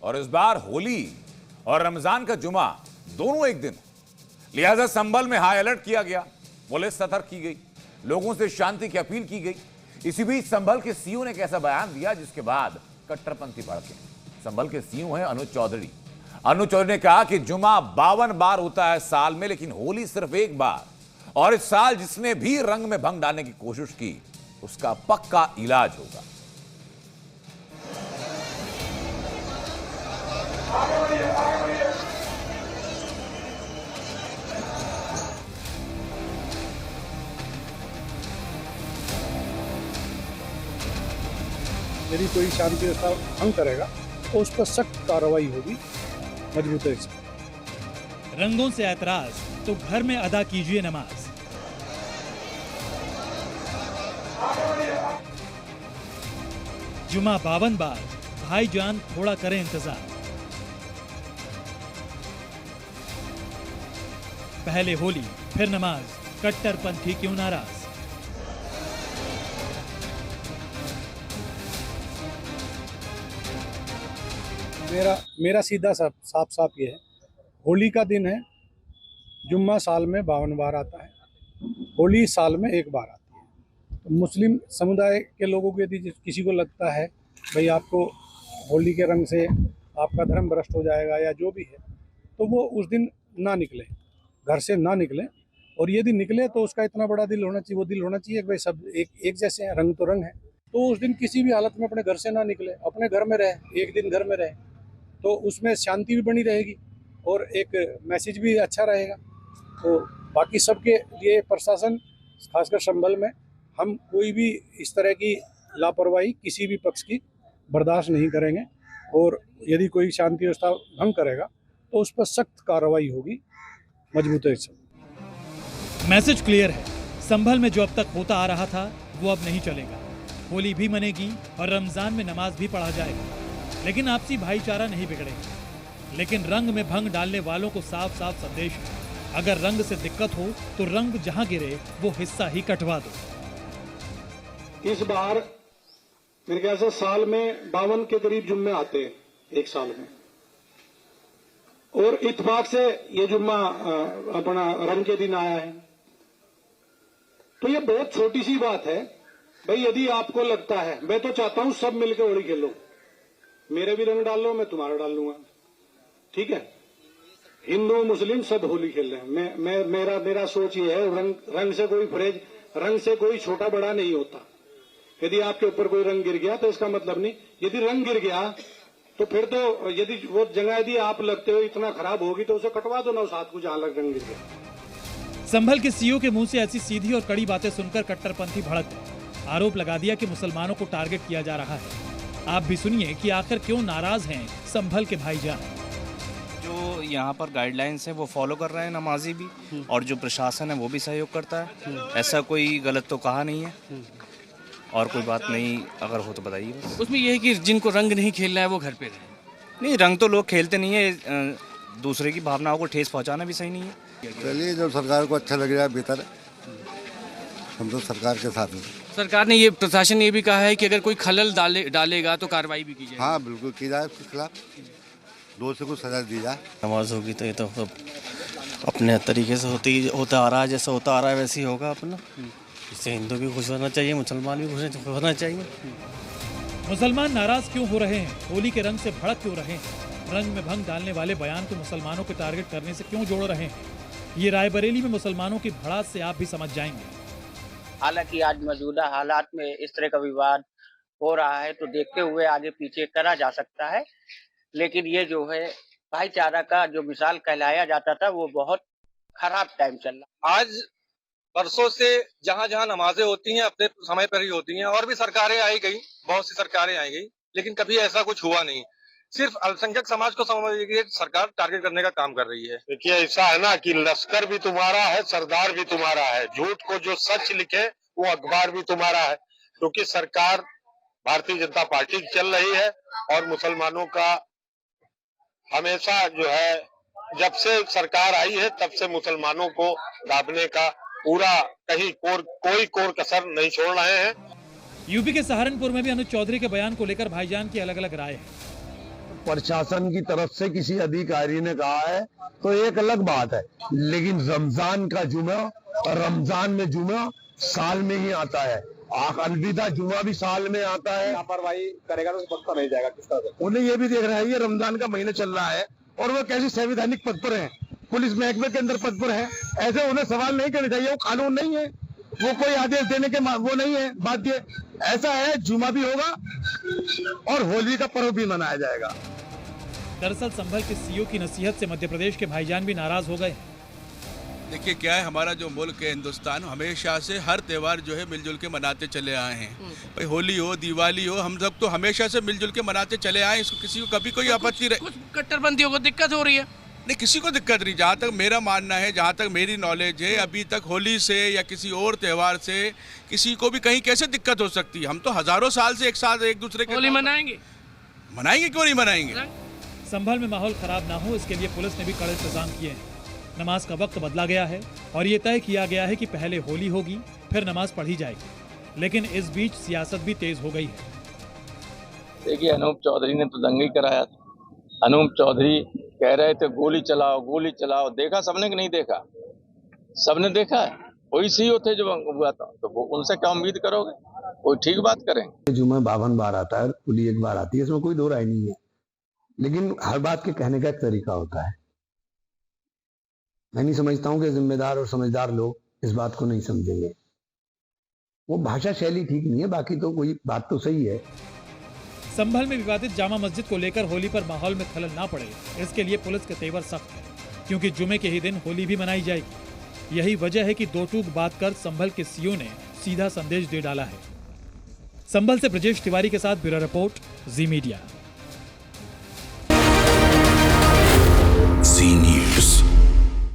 और इस बार होली और रमजान का जुमा दोनों एक दिन, लिहाजा संभल में हाई अलर्ट किया गया, पुलिस सतर्क की गई, लोगों से शांति की अपील की गई। इसी बीच संभल के सीओ ने एक ऐसा बयान दिया जिसके बाद कट्टरपंथी भड़के। संभल के सीओ हैं अनुज चौधरी। अनुज चौधरी ने कहा कि जुमा 52 बार होता है साल में, लेकिन होली सिर्फ एक बार, और इस साल जिसने भी रंग में भंग डालने की कोशिश की उसका पक्का इलाज होगा। यदि कोई शांति व्यवस्था भंग करेगा तो उस पर सख्त कार्रवाई होगी, मजबूती से। रंगों से ऐतराज तो घर में अदा कीजिए नमाज। जुमा 52 बार, भाईजान थोड़ा करें इंतजार। पहले होली फिर नमाज, कट्टरपंथी क्यों नाराज। मेरा सीधा साफ ये है, होली का दिन है, जुम्मा साल में 52 बार आता है, होली साल में एक बार आती है। तो मुस्लिम समुदाय के लोगों को यदि किसी को लगता है भाई आपको होली के रंग से आपका धर्म भ्रष्ट हो जाएगा या जो भी है, तो वो उस दिन ना निकले, घर से ना निकले। और यदि निकले तो उसका इतना बड़ा दिल होना चाहिए, वो दिल होना चाहिए कि भाई सब एक जैसे हैं, रंग तो रंग है। तो उस दिन किसी भी हालत में अपने घर से ना निकले, अपने घर में रहे, एक दिन घर में रहे, तो उसमें शांति भी बनी रहेगी और एक मैसेज भी अच्छा रहेगा। तो बाकी सबके लिए प्रशासन, खासकर संभल में, हम कोई भी इस तरह की लापरवाही किसी भी पक्ष की बर्दाश्त नहीं करेंगे, और यदि कोई शांति व्यवस्था भंग करेगा तो उस पर सख्त कार्रवाई होगी, मजबूती से। मैसेज क्लियर है, संभल में जो अब तक होता आ रहा था वो अब नहीं चलेगा। होली भी मनेगी और रमजान में नमाज भी पढ़ा जाएगा, लेकिन आपसी भाईचारा नहीं बिगड़ेगा। लेकिन रंग में भंग डालने वालों को साफ साफ संदेश है, अगर रंग से दिक्कत हो तो रंग जहां गिरे वो हिस्सा ही कटवा दो। इस बार मेरे ख्याल से साल में 52 के करीब जुम्मे आते हैं एक साल में, और इत्तेफाक से ये जुम्मा अपना रंग के दिन आया है। तो ये बहुत छोटी सी बात है भाई। यदि आपको लगता है, मैं तो चाहता हूं सब मिलकर होली खेलो, मेरे भी रंग डाल लो, मैं तुम्हारा डाल लूंगा, ठीक है। हिंदू मुस्लिम सब होली खेल रहे हैं। मेरा सोच ये है, रंग से कोई फरेज, रंग से कोई छोटा बड़ा नहीं होता। यदि आपके ऊपर कोई रंग गिर गया तो इसका मतलब नहीं, यदि रंग गिर गया तो फिर तो यदि वो जगह यदि आप लगते हो इतना खराब होगी तो उसे कटवा दो ना उस हाथ को जहां लग रंग गिर गया। संभल के सीओ के मुंह से ऐसी सीधी और कड़ी बातें सुनकर कट्टरपंथी भड़क गए। आरोप लगा दिया कि मुसलमानों को टारगेट किया जा रहा है। आप भी सुनिए कि आखिर क्यों नाराज हैं संभल के भाईजान। जो यहाँ पर गाइडलाइंस है वो फॉलो कर रहे हैं नमाजी भी, और जो प्रशासन है वो भी सहयोग करता है। ऐसा कोई गलत तो कहा नहीं है, और कोई बात नहीं अगर हो तो बताइए। उसमें यह है कि जिनको रंग नहीं खेलना है वो घर पे रहे। नहीं, रंग तो लोग खेलते नहीं है, दूसरे की भावनाओं को ठेस पहुँचाना भी सही नहीं है। चलिए, जब सरकार को अच्छा लग रहा है बेहतर है, हम तो सरकार के साथ हैं। सरकार ने ये, प्रशासन ने ये भी कहा है कि अगर कोई खलल डालेगा तो कार्रवाई भी की जाए। हाँ बिल्कुल की जाए, उसके खिलाफ दोषी को सजा दी जाए। नमाज होगी तो ये तो सब अपने तरीके से होता आ रहा है, जैसा होता आ रहा है वैसे ही होगा अपना। इससे हिंदू भी खुश होना चाहिए, मुसलमान भी खुश होना चाहिए। मुसलमान नाराज क्यों हो रहे हैं, होली के रंग से भड़क क्यों रहे हैं, रंग में भंग डालने वाले बयान को मुसलमानों को टारगेट करने से क्यों जोड़ रहे हैं, ये रायबरेली में मुसलमानों की भड़ास से आप भी समझ जाएंगे। हालांकि आज मौजूदा हालात में इस तरह का विवाद हो रहा है तो देखते हुए आगे पीछे करा जा सकता है, लेकिन ये जो है भाईचारा का जो मिसाल कहलाया जाता था वो बहुत खराब टाइम चल रहा। आज बरसों से जहां जहां नमाजें होती हैं अपने समय पर ही होती हैं, और भी सरकारें आई गई, बहुत सी सरकारें आई गई, लेकिन कभी ऐसा कुछ हुआ नहीं। सिर्फ अल्पसंख्यक समाज को समझिए सरकार टारगेट करने का काम कर रही है। देखिए, ऐसा है ना कि लश्कर भी तुम्हारा है, सरदार भी तुम्हारा है, झूठ को जो सच लिखे वो अखबार भी तुम्हारा है, क्योंकि सरकार भारतीय जनता पार्टी की चल रही है। और मुसलमानों का हमेशा जो है, जब से सरकार आई है तब से मुसलमानों को दाबने का पूरा कहीं कोई कोर कसर नहीं छोड़ रहे हैं। यूपी के सहारनपुर में भी अनुज चौधरी के बयान को लेकर भाईजान की अलग अलग राय है। प्रशासन की तरफ से किसी अधिकारी ने कहा है तो एक अलग बात है, लेकिन रमजान का जुमा और रमजान में जुमा साल में ही आता है, अलविदा जुमा भी साल में आता है। लापरवाही करेगा तो पक्का मिल जाएगा किस तरह से? उन्हें ये भी देख रहा है, ये रमजान का महीना चल रहा है और वो कैसे संवैधानिक पद पर है, पुलिस महकमे के अंदर पद पर है, ऐसे उन्हें सवाल नहीं करने चाहिए। वो कानून नहीं है, वो कोई आदेश देने के वो नहीं है बाध्य। ऐसा है, जुमा भी होगा और होली का पर्व भी मनाया जाएगा। दरअसल संभल के सीओ की नसीहत से मध्य प्रदेश के भाईजान भी नाराज हो गए। देखिए क्या है, हमारा जो मुल्क है हिंदुस्तान, हमेशा से हर त्यौहार जो है मिलजुल के मनाते चले आए हैं। भाई होली हो, दिवाली हो, हम सब तो हमेशा से मिलजुल के मनाते चले आए। इसको किसी को कभी कोई आपत्ति रहे? कुछ कट्टरपंथियों को दिक्कत हो रही है? नहीं, किसी को दिक्कत नहीं। जहाँ तक मेरा मानना है, जहाँ तक मेरी नॉलेज है, अभी तक होली से या किसी और त्यौहार से किसी को भी कहीं कैसे दिक्कत हो सकती है? हम तो हजारों साल से एक साथ एक दूसरे के होली मनाएंगे। क्यों नहीं मनाएंगे? संभल में माहौल खराब ना हो, इसके लिए पुलिस ने भी कड़े इंतजाम किए हैं। नमाज का वक्त बदला गया है और ये तय किया गया है कि पहले होली होगी, फिर नमाज पढ़ी जाएगी। लेकिन इस बीच सियासत भी तेज हो गई है। देखिए, अनूप चौधरी ने तो दंगा ही कराया था। अनूप चौधरी कह रहे थे गोली चलाओ, गोली चलाओ। देखा सबने कि नहीं देखा? सबने देखा है। वही सीओ थे जो हुआ था, तो वो उनसे क्या उम्मीद करोगे? कोई ठीक बात करेंगे? जुमा 52 बार आता है, होली एक बार आती है, इसमें कोई दो राय नहीं है। लेकिन हर बात के कहने का एक तरीका होता है। मैं नहीं समझता हूँ कि जिम्मेदार और समझदार लोग इस बात को नहीं समझेंगे। वो भाषा शैली ठीक नहीं है, बाकी तो कोई बात तो सही है। संभल में विवादित जामा मस्जिद को लेकर होली पर माहौल में खलल ना पड़े, इसके लिए पुलिस के तेवर सख्त है, क्योंकि जुमे के ही दिन होली भी मनाई जाएगी। यही वजह है कि दो टूक बात कर संभल के सीओ ने सीधा संदेश दे डाला है। संभल से ब्रजेश तिवारी के साथ ब्यूरो रिपोर्ट, जी मीडिया।